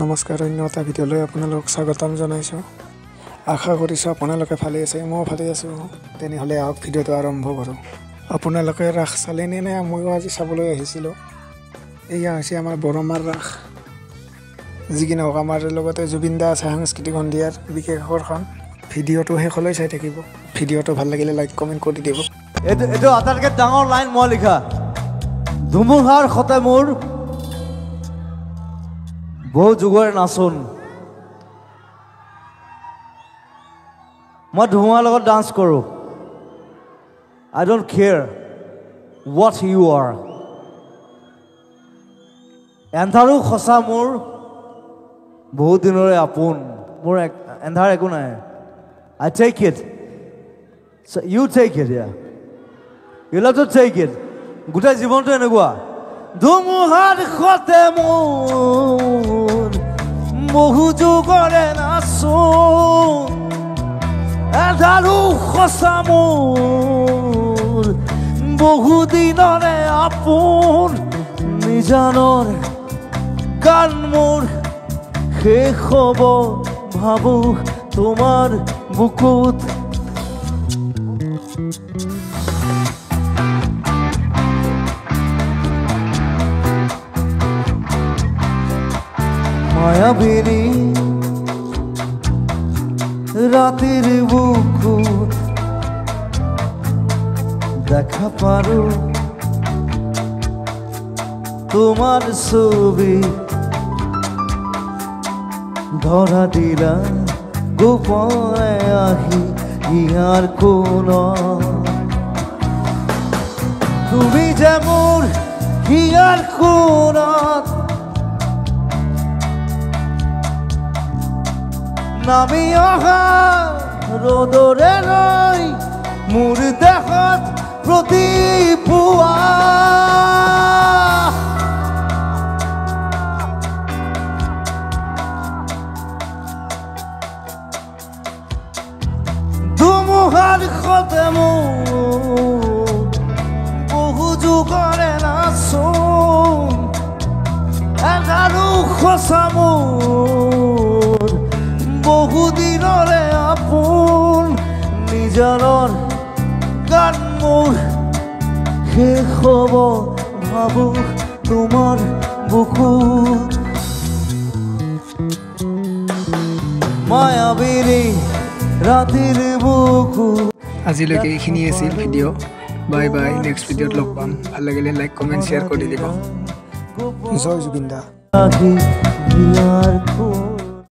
নমস্কাৰ অন্য এটা ভিডিঅ'লৈ আপোনালোকক স্বাগতম জনাইছোঁ। আশা কৰিছোঁ আপোনালোকে ভালে আছে, ময়ো ভালে আছোঁ। তেনেহ'লে আহক ভিডিঅ'টো আৰম্ভ কৰোঁ। আপোনালোকে ৰাস চালেনে নে? ময়ো আজি চাবলৈ আহিছিলোঁ। এয়া হৈছে আমাৰ বৰমাৰ ৰাস। যি কি নহওক আমাৰ লগতে জুবিন দা আছে সাংস্কৃতিক সন্ধিয়াৰ বিশেষ আকৰ্ষণ। ভিডিঅ'টো শেষলৈ চাই থাকিব। ভিডিঅ'টো ভাল লাগিলে লাইক কমেণ্ট কৰি দিব। এইটো আটাইতকৈ ডাঙৰ লাইন মই লিখা। ধুমুহাৰ সতে মোৰ বহু যুগৰে নাচোন। মই ধুমুহাৰ লগত ডান্স কৰোঁ। I don't care what you are. এন্ধাৰো সঁচা মোৰ বহুত দিনৰে আপোন। মোৰ এন্ধাৰ একো নাই। I take it, you take it. You love to take it. গোটেই জীৱনটো এনেকুৱা। ধুমুহাৰ সতে মোৰ বহু যুগৰে নাচোন। এন্ধাৰো সঁচা মোৰ বহু দিনৰে আপোন। নিজানৰ গান মোৰ শেষ হ'ব ভাবো তোমাৰ বুকুত। মায়াবিনী রাতের বুকুত দেখা পারো তোমার ছবি। ধরা দিলা গোপনে আহি ইয়ার কোন তুমি যে মোর ইয়ার কোনত নামি অহা ৰ'দৰে ৰৈ মোৰ দেহত প্ৰতিপুৱা। ধুমুহাৰ সতে মোৰ বহু যুগৰে নাচোন। এন্ধাৰো সঁচা মোৰ বহু দিনৰে আপোন। নিজানৰ গান মোৰ শেষ হ'ব ভাবো তোমাৰ বুকুত। মায়াবিনী ৰাতিৰ বুকুত। আজিলৈকে এইখিনি আছিল ভিডিঅ'। Bye bye. নেক্সট ভিডিঅ'ত লগ পাম। ভাল লাগিলে লাইক কমেণ্ট শ্বেয়াৰ কৰি দিব। জয় জুবিন দা।